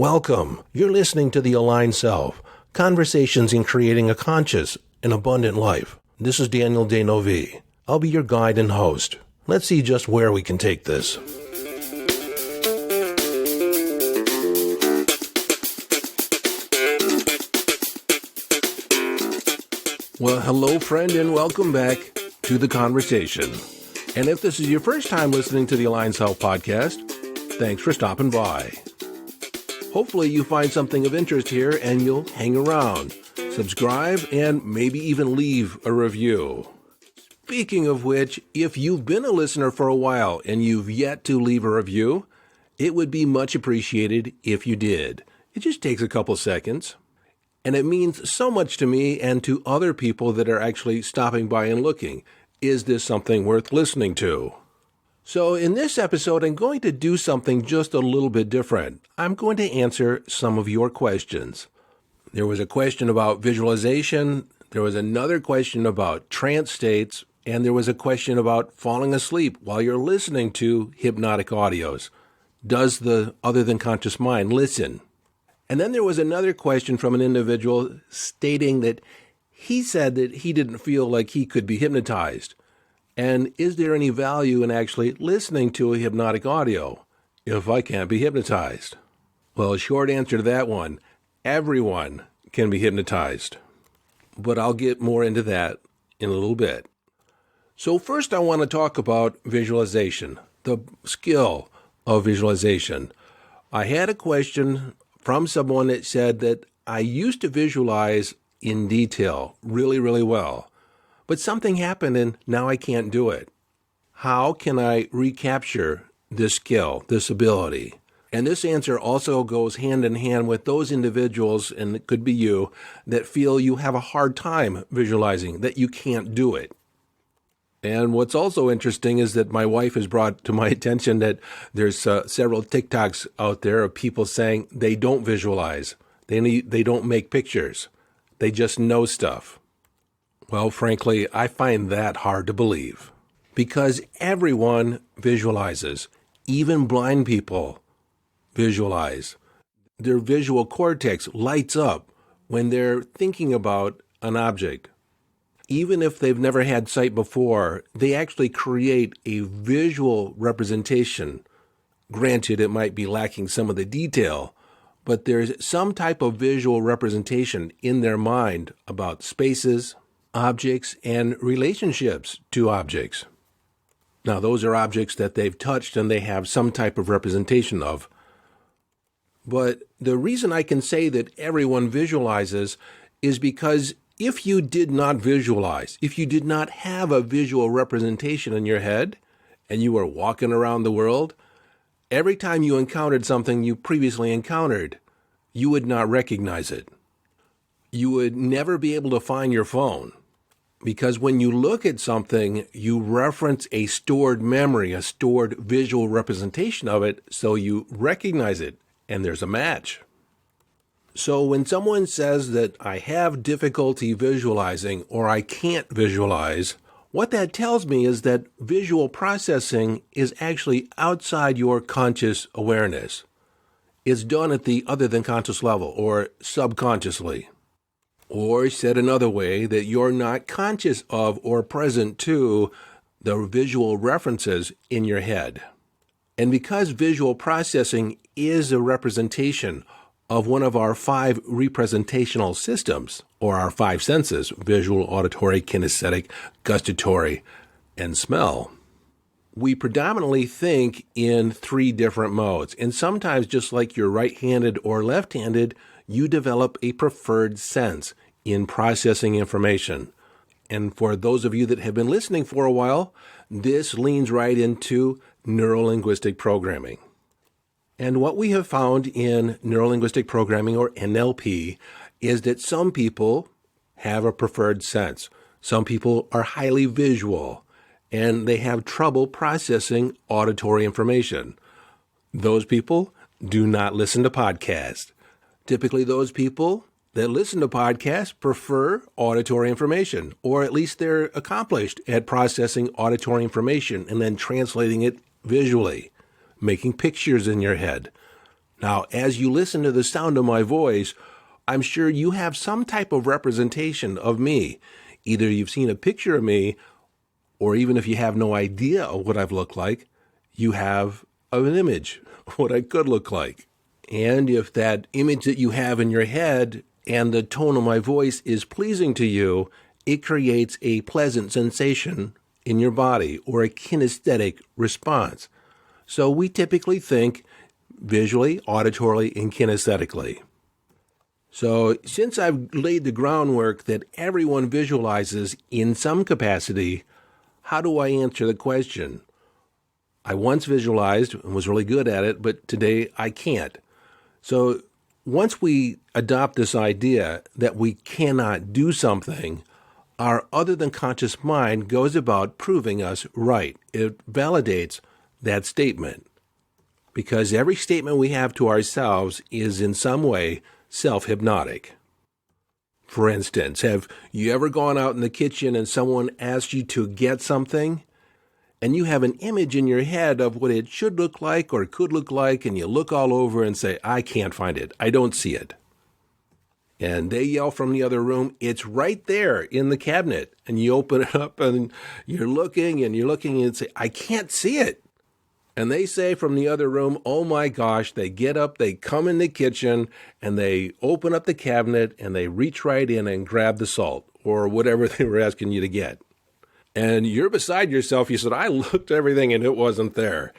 Welcome. You're listening to The Aligned Self, Conversations in Creating a Conscious and Abundant Life. This is Daniel Denovi. I'll be your guide and host. Let's see just where we can take this. Well, hello, friend, and welcome back to The Conversation. And if this is your first time listening to the Aligned Self podcast, thanks for stopping by. Hopefully you find something of interest here and you'll hang around, subscribe, and maybe even leave a review. Speaking of which, if you've been a listener for a while and you've yet to leave a review, it would be much appreciated if you did. It just takes a couple seconds. And it means so much to me and to other people that are actually stopping by and looking. Is this something worth listening to? So in this episode, I'm going to do something just a little bit different. I'm going to answer some of your questions. There was a question about visualization. There was another question about trance states. And there was a question about falling asleep while you're listening to hypnotic audios. Does the other than conscious mind listen? And then there was another question from an individual stating that he said that he didn't feel like he could be hypnotized. And is there any value in actually listening to a hypnotic audio if I can't be hypnotized? Well, short answer to that one, everyone can be hypnotized. But I'll get more into that in a little bit. So first I want to talk about visualization, the skill of visualization. I had a question from someone that said that I used to visualize in detail really well. But something happened and now I can't do it. How can I recapture this skill, this ability? And this answer also goes hand in hand with those individuals, and it could be you, that feel you have a hard time visualizing, that you can't do it. And what's also interesting is that my wife has brought to my attention that there's several TikToks out there of people saying they don't visualize. They don't make pictures. They just know stuff. Well, frankly, I find that hard to believe because everyone visualizes. Even blind people visualize. Their visual cortex lights up when they're thinking about an object. Even if they've never had sight before, they actually create a visual representation. Granted, it might be lacking some of the detail, but there's some type of visual representation in their mind about spaces, objects, and relationships to objects. Now, those are objects that they've touched and they have some type of representation of. But the reason I can say that everyone visualizes is because if you did not visualize, if you did not have a visual representation in your head, and you were walking around the world, every time you encountered something you previously encountered, you would not recognize it. You would never be able to find your phone. Because when you look at something, you reference a stored memory, a stored visual representation of it, so you recognize it, and there's a match. So when someone says that I have difficulty visualizing or I can't visualize, what that tells me is that visual processing is actually outside your conscious awareness. It's done at the other than conscious level or subconsciously. Or said another way, that you're not conscious of or present to the visual references in your head. And because visual processing is a representation of one of our 5 representational systems, or our 5 senses, visual, auditory, kinesthetic, gustatory, and smell, we predominantly think in 3 different modes. And sometimes, just like you're right-handed or left-handed, you develop a preferred sense in processing information. And for those of you that have been listening for a while, this leans right into neuro-linguistic programming. And what we have found in neuro-linguistic programming, or NLP, is that some people have a preferred sense. Some people are highly visual, and they have trouble processing auditory information. Those people do not listen to podcasts. Typically, those people that listen to podcasts prefer auditory information, or at least they're accomplished at processing auditory information and then translating it visually, making pictures in your head. Now, as you listen to the sound of my voice, I'm sure you have some type of representation of me. Either you've seen a picture of me, or even if you have no idea of what I've looked like, you have an image of what I could look like. And if that image that you have in your head and the tone of my voice is pleasing to you, it creates a pleasant sensation in your body or a kinesthetic response. So we typically think visually, auditorily, and kinesthetically. So since I've laid the groundwork that everyone visualizes in some capacity, how do I answer the question? I once visualized and was really good at it, but today I can't. So once we adopt this idea that we cannot do something, our other than conscious mind goes about proving us right. It validates that statement because every statement we have to ourselves is in some way self-hypnotic. For instance, have you ever gone out in the kitchen and someone asked you to get something and you have an image in your head of what it should look like or could look like, and you look all over and say, I can't find it. I don't see it. And they yell from the other room, it's right there in the cabinet. And you open it up and you're looking and say, I can't see it. And they say from the other room, oh my gosh, they get up, they come in the kitchen, and they open up the cabinet, and they reach right in and grab the salt or whatever they were asking you to get. And you're beside yourself. You said, I looked at everything and it wasn't there.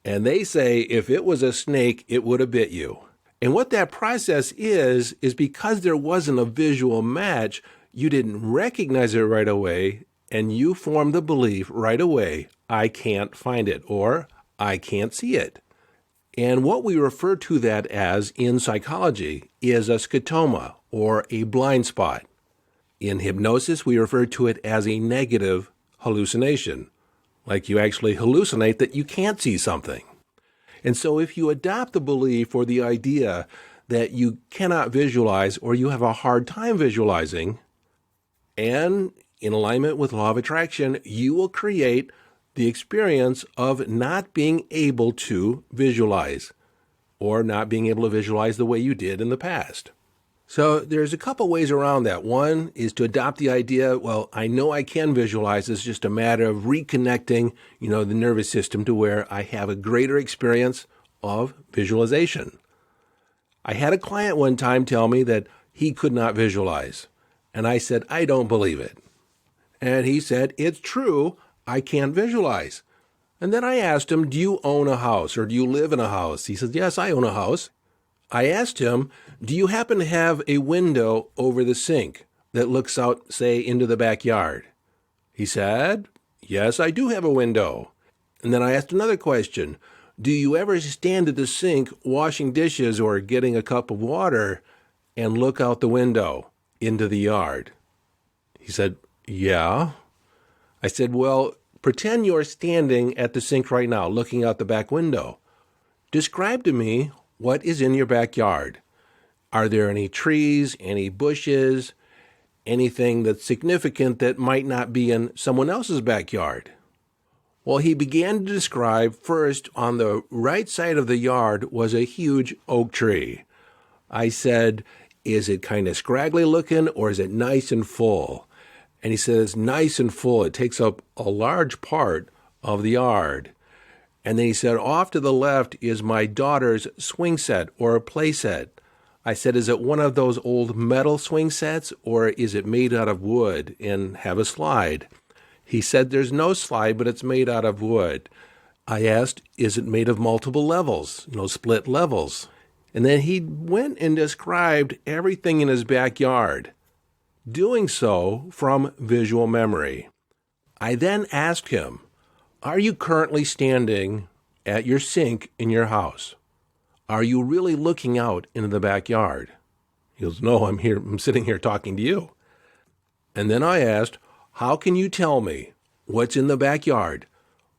And they say, if it was a snake, it would have bit you. And what that process is because there wasn't a visual match, you didn't recognize it right away, and you formed the belief right away, I can't find it, or I can't see it. And what we refer to that as in psychology is a scotoma, or a blind spot. In hypnosis, we refer to it as a negative hallucination, like you actually hallucinate that you can't see something. And so if you adopt the belief or the idea that you cannot visualize or you have a hard time visualizing, and in alignment with law of attraction, you will create the experience of not being able to visualize or not being able to visualize the way you did in the past. So there's a couple ways around that. One is to adopt the idea, well, I know I can visualize. It's just a matter of reconnecting, the nervous system to where I have a greater experience of visualization. I had a client one time tell me that he could not visualize. And I said, I don't believe it. And he said, it's true, I can't visualize. And then I asked him, do you own a house or do you live in a house? He said, yes, I own a house. I asked him, do you happen to have a window over the sink that looks out, say, into the backyard? He said, yes, I do have a window. And then I asked another question. Do you ever stand at the sink washing dishes or getting a cup of water and look out the window into the yard? He said, yeah. I said, well, pretend you're standing at the sink right now, looking out the back window. Describe to me what is in your backyard. Are there any trees, any bushes, anything that's significant that might not be in someone else's backyard? Well, he began to describe first on the right side of the yard was a huge oak tree. I said, is it kind of scraggly looking or is it nice and full? And he says, nice and full. It takes up a large part of the yard. And then he said, off to the left is my daughter's swing set or a play set. I said, is it one of those old metal swing sets or is it made out of wood and have a slide? He said, there's no slide, but it's made out of wood. I asked, is it made of multiple levels, split levels? And then he went and described everything in his backyard, doing so from visual memory. I then asked him, are you currently standing at your sink in your house? Are you really looking out into the backyard? He goes, no, I'm sitting here talking to you. And then I asked, how can you tell me what's in the backyard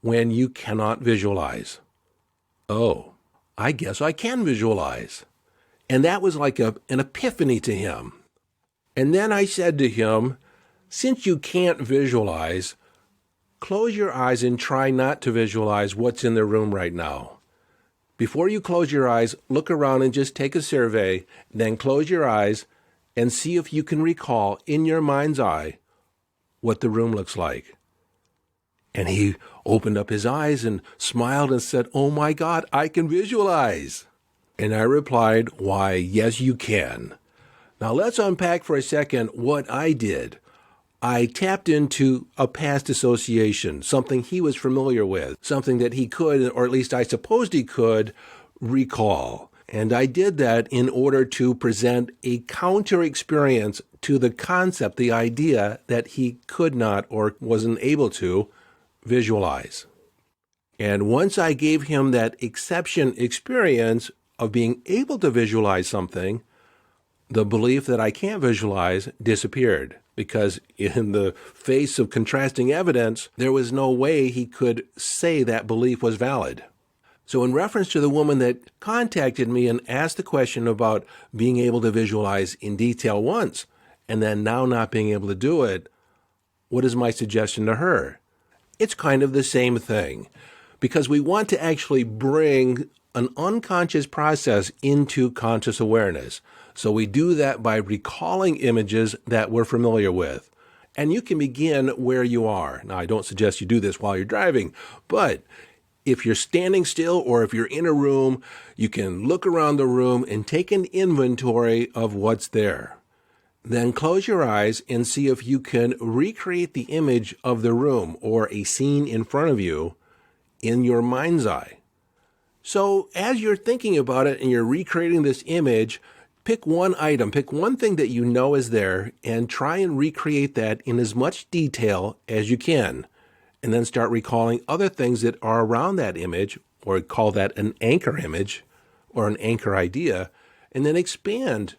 when you cannot visualize? Oh, I guess I can visualize. And that was like an epiphany to him. And then I said to him, since you can't visualize, close your eyes and try not to visualize what's in the room right now. Before you close your eyes, look around and just take a survey, then close your eyes and see if you can recall in your mind's eye what the room looks like. And he opened up his eyes and smiled and said, "Oh my God, I can visualize." And I replied, "Why, yes, you can." Now let's unpack for a second what I did. I tapped into a past association, something he was familiar with, something that he could, or at least I supposed he could, recall. And I did that in order to present a counter experience to the concept, the idea that he could not or wasn't able to visualize. And once I gave him that exception experience of being able to visualize something, the belief that I can't visualize disappeared, because in the face of contrasting evidence, there was no way he could say that belief was valid. So in reference to the woman that contacted me and asked the question about being able to visualize in detail once, and then now not being able to do it, what is my suggestion to her? It's kind of the same thing, because we want to actually bring an unconscious process into conscious awareness. So we do that by recalling images that we're familiar with. And you can begin where you are. Now, I don't suggest you do this while you're driving, but if you're standing still or if you're in a room, you can look around the room and take an inventory of what's there. Then close your eyes and see if you can recreate the image of the room or a scene in front of you in your mind's eye. So as you're thinking about it and you're recreating this image, pick one item, pick one thing that you know is there, and try and recreate that in as much detail as you can. And then start recalling other things that are around that image, or call that an anchor image or an anchor idea, and then expand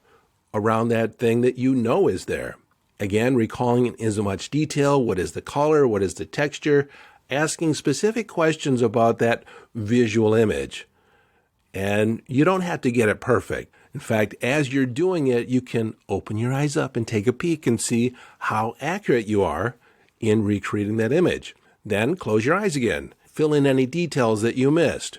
around that thing that you know is there. Again, recalling in as much detail, what is the color, what is the texture, asking specific questions about that visual image. And you don't have to get it perfect. In fact, as you're doing it, you can open your eyes up and take a peek and see how accurate you are in recreating that image. Then close your eyes again. Fill in any details that you missed.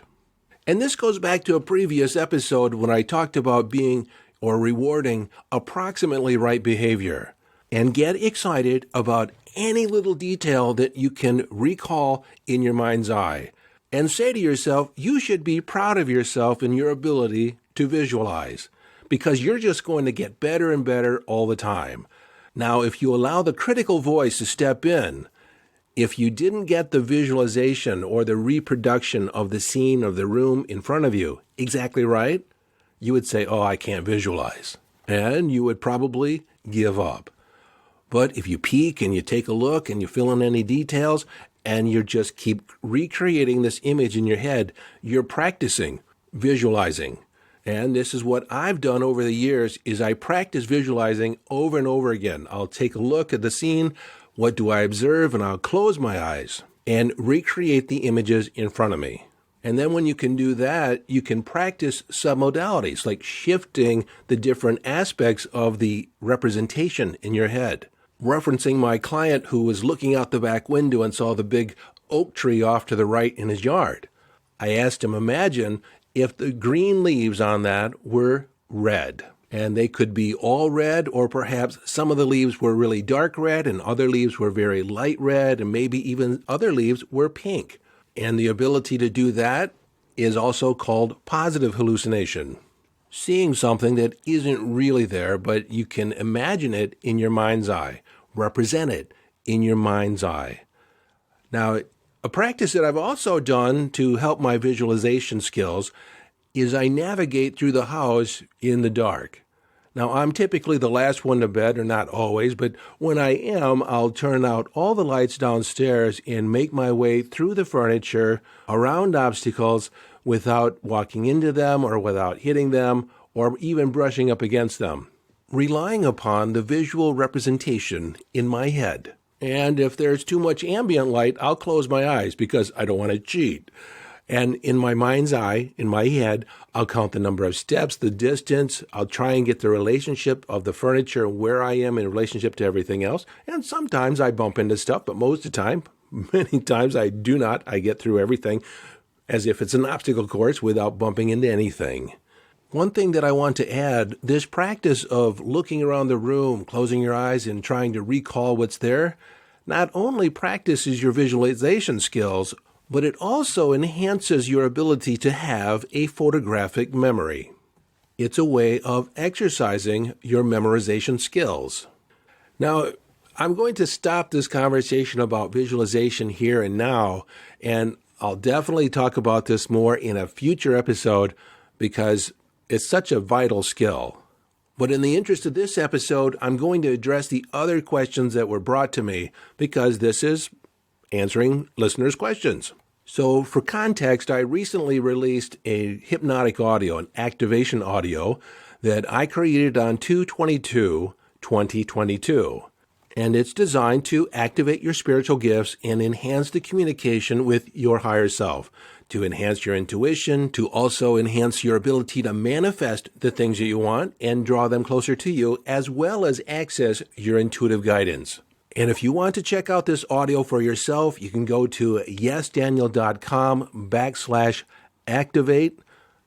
And this goes back to a previous episode when I talked about being or rewarding approximately right behavior. And get excited about any little detail that you can recall in your mind's eye. And say to yourself, you should be proud of yourself and your ability to visualize, because you're just going to get better and better all the time. Now, if you allow the critical voice to step in, if you didn't get the visualization or the reproduction of the scene of the room in front of you exactly right, you would say, "Oh, I can't visualize." And you would probably give up. But if you peek and you take a look and you fill in any details and you just keep recreating this image in your head, you're practicing visualizing. And this is what I've done over the years, is I practice visualizing over and over again. I'll take a look at the scene. What do I observe? And I'll close my eyes and recreate the images in front of me. And then when you can do that, you can practice submodalities, like shifting the different aspects of the representation in your head. Referencing my client who was looking out the back window and saw the big oak tree off to the right in his yard. I asked him, imagine if the green leaves on that were red. And they could be all red, or perhaps some of the leaves were really dark red and other leaves were very light red, and maybe even other leaves were pink. And the ability to do that is also called positive hallucination. Seeing something that isn't really there, but you can imagine it in your mind's eye, represent it in your mind's eye. Now, a practice that I've also done to help my visualization skills is I navigate through the house in the dark. Now, I'm typically the last one to bed, or not always, but when I am, I'll turn out all the lights downstairs and make my way through the furniture, around obstacles, without walking into them or without hitting them or even brushing up against them, relying upon the visual representation in my head. And if there's too much ambient light, I'll close my eyes because I don't want to cheat. And in my mind's eye, in my head, I'll count the number of steps, the distance. I'll try and get the relationship of the furniture, where I am in relationship to everything else. And sometimes I bump into stuff, but most of the time, many times I do not. I get through everything as if it's an obstacle course without bumping into anything. One thing that I want to add, this practice of looking around the room, closing your eyes and trying to recall what's there, not only practices your visualization skills, but it also enhances your ability to have a photographic memory. It's a way of exercising your memorization skills. Now, I'm going to stop this conversation about visualization here and now, and I'll definitely talk about this more in a future episode because it's such a vital skill. But in the interest of this episode, I'm going to address the other questions that were brought to me because this is answering listeners' questions. So for context, I recently released a hypnotic audio, an activation audio that I created on 2/22/2022. And it's designed to activate your spiritual gifts and enhance the communication with your higher self, to enhance your intuition, to also enhance your ability to manifest the things that you want and draw them closer to you, as well as access your intuitive guidance. And if you want to check out this audio for yourself, you can go to yesdaniel.com/activate.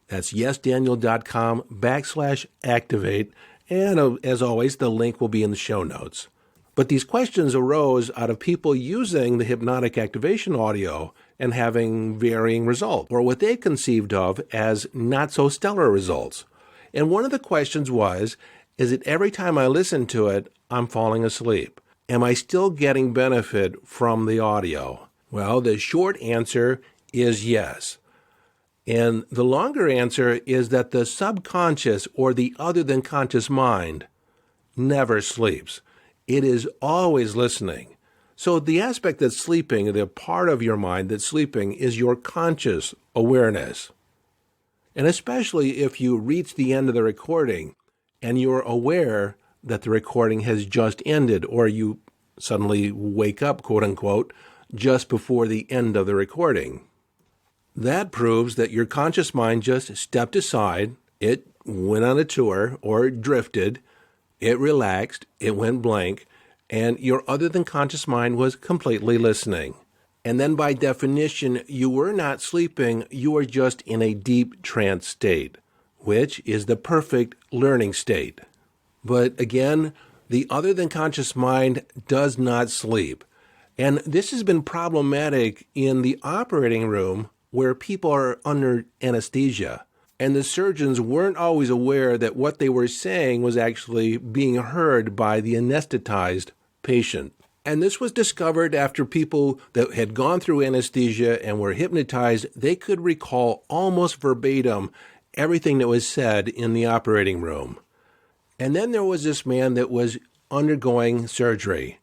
That's yesdaniel.com/activate. And as always, the link will be in the show notes. But these questions arose out of people using the hypnotic activation audio and having varying results, or what they conceived of as not so stellar results. And one of the questions was, is it every time I listen to it, I'm falling asleep? Am I still getting benefit from the audio? Well, the short answer is yes. And the longer answer is that the subconscious or the other than conscious mind never sleeps. It is always listening. So the aspect that's sleeping, the part of your mind that's sleeping, is your conscious awareness. And especially if you reach the end of the recording and you're aware that the recording has just ended, or you suddenly wake up, quote unquote, just before the end of the recording. That proves that your conscious mind just stepped aside, it went on a tour or drifted, it relaxed, it went blank, and your other than conscious mind was completely listening. And then by definition, you were not sleeping, you were just in a deep trance state, which is the perfect learning state. But again, the other than conscious mind does not sleep. And this has been problematic in the operating room where people are under anesthesia. And the surgeons weren't always aware that what they were saying was actually being heard by the anesthetized patient. And this was discovered after people that had gone through anesthesia and were hypnotized, they could recall almost verbatim everything that was said in the operating room. And then there was this man that was undergoing surgery.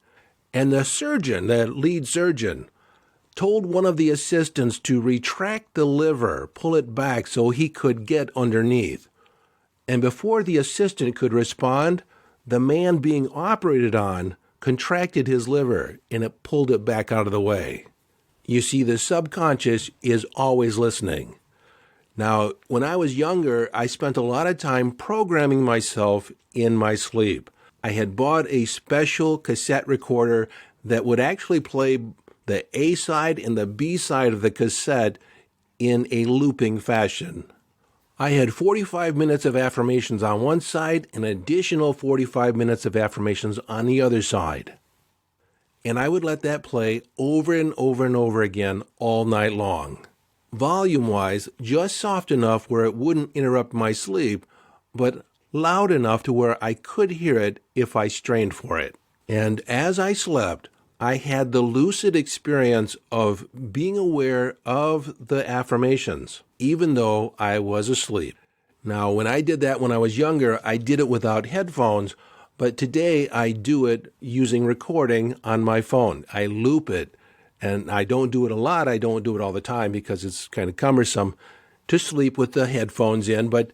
And the surgeon, the lead surgeon, told one of the assistants to retract the liver, pull it back so he could get underneath. And before the assistant could respond, the man being operated on contracted his liver and it pulled it back out of the way. You see, the subconscious is always listening. Now, when I was younger, I spent a lot of time programming myself in my sleep. I had bought a special cassette recorder that would actually play the A side and the B side of the cassette in a looping fashion. I had 45 minutes of affirmations on one side and an additional 45 minutes of affirmations on the other side. And I would let that play over and over and over again all night long. Volume-wise, just soft enough where it wouldn't interrupt my sleep, but loud enough to where I could hear it if I strained for it. And as I slept, I had the lucid experience of being aware of the affirmations, even though I was asleep. Now, when I did that when I was younger, I did it without headphones, but today I do it using recording on my phone. I loop it, and I don't do it a lot. I don't do it all the time because it's kind of cumbersome to sleep with the headphones in, but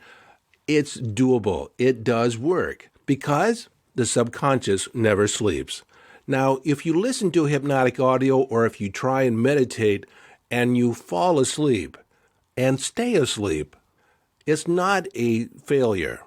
it's doable. It does work because the subconscious never sleeps. Now, if you listen to hypnotic audio or if you try and meditate and you fall asleep and stay asleep, it's not a failure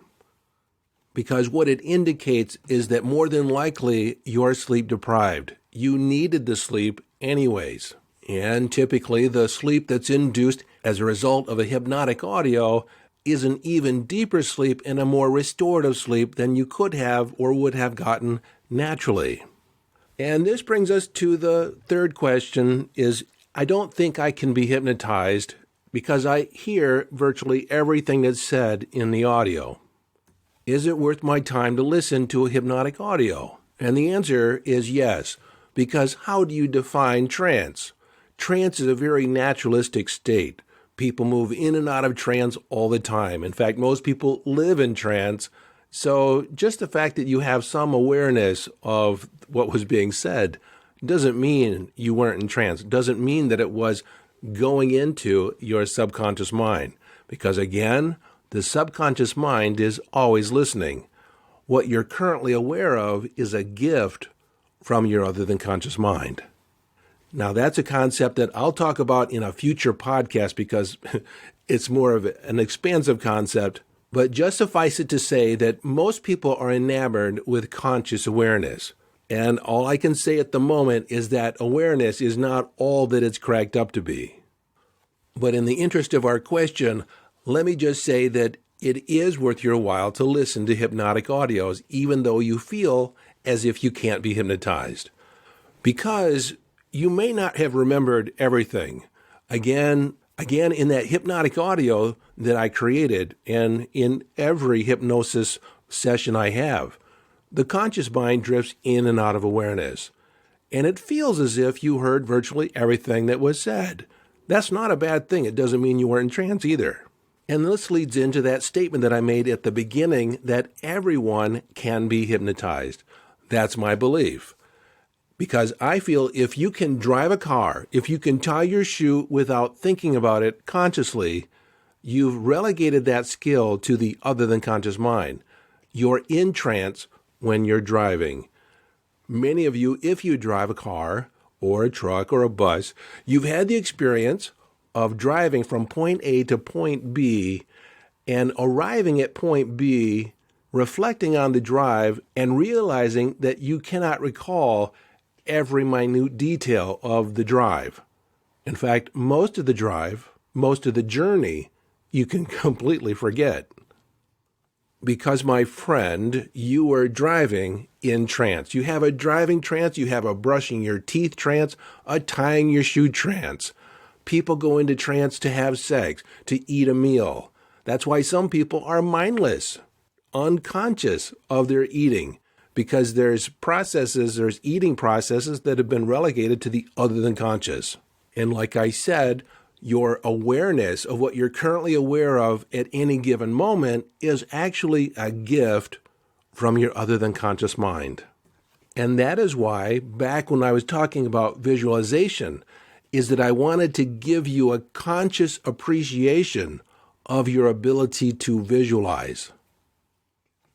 because what it indicates is that more than likely you're sleep deprived. You needed the sleep anyways. And typically the sleep that's induced as a result of a hypnotic audio is an even deeper sleep and a more restorative sleep than you could have or would have gotten naturally. And this brings us to the third question is, I don't think I can be hypnotized because I hear virtually everything that's said in the audio. Is it worth my time to listen to a hypnotic audio? And the answer is yes, because how do you define trance? Trance is a very naturalistic state. People move in and out of trance all the time. In fact, most people live in trance. So just the fact that you have some awareness of what was being said doesn't mean you weren't in trance. Doesn't mean that it was going into your subconscious mind. Because again, the subconscious mind is always listening. What you're currently aware of is a gift from your other than conscious mind. Now, that's a concept that I'll talk about in a future podcast because it's more of an expansive concept. But just suffice it to say that most people are enamored with conscious awareness. And all I can say at the moment is that awareness is not all that it's cracked up to be. But in the interest of our question, let me just say that it is worth your while to listen to hypnotic audios, even though you feel as if you can't be hypnotized. Because you may not have remembered everything. Again, in that hypnotic audio that I created, and in every hypnosis session I have, the conscious mind drifts in and out of awareness. And it feels as if you heard virtually everything that was said. That's not a bad thing. It doesn't mean you weren't in trance either. And this leads into that statement that I made at the beginning that everyone can be hypnotized. That's my belief. Because I feel if you can drive a car, if you can tie your shoe without thinking about it consciously, you've relegated that skill to the other than conscious mind. You're in trance when you're driving. Many of you, if you drive a car or a truck or a bus, you've had the experience of driving from point A to point B and arriving at point B, reflecting on the drive and realizing that you cannot recall every minute detail of the drive. In fact, most of the drive, most of the journey, you can completely forget. Because, my friend, you were driving in trance. You have a driving trance, you have a brushing your teeth trance, a tying your shoe trance. People go into trance to have sex, to eat a meal. That's why some people are mindless, unconscious of their eating, because there's eating processes that have been relegated to the other than conscious. And like I said, your awareness of what you're currently aware of at any given moment is actually a gift from your other than conscious mind. And that is why, back when I was talking about visualization, is that I wanted to give you a conscious appreciation of your ability to visualize.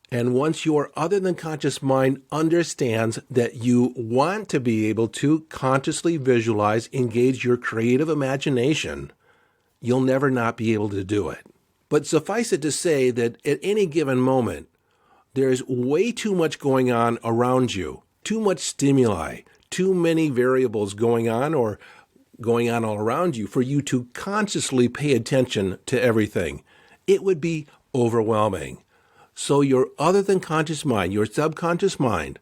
And once your other than conscious mind understands that you want to be able to consciously visualize, engage your creative imagination, you'll never not be able to do it. But suffice it to say that at any given moment, there's way too much going on around you, too much stimuli, too many variables going on or going on all around you for you to consciously pay attention to everything. It would be overwhelming. So your other than conscious mind, your subconscious mind,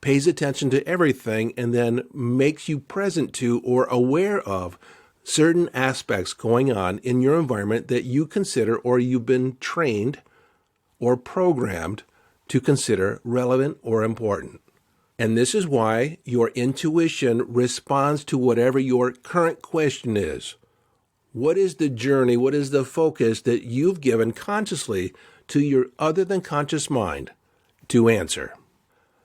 pays attention to everything and then makes you present to or aware of certain aspects going on in your environment that you consider or you've been trained or programmed to consider relevant or important. And this is why your intuition responds to whatever your current question is. What is the journey, what is the focus that you've given consciously to your other than conscious mind to answer?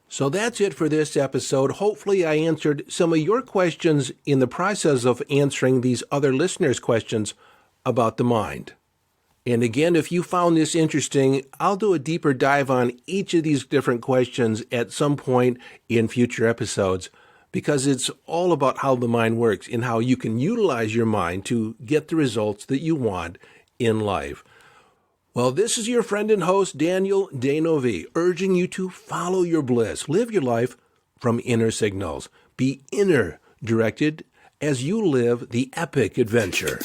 So that's it for this episode. Hopefully I answered some of your questions in the process of answering these other listeners' questions about the mind. And again, if you found this interesting, I'll do a deeper dive on each of these different questions at some point in future episodes, because it's all about how the mind works and how you can utilize your mind to get the results that you want in life. Well, this is your friend and host, Daniel Denovi, urging you to follow your bliss. Live your life from inner signals. Be inner directed as you live the epic adventure.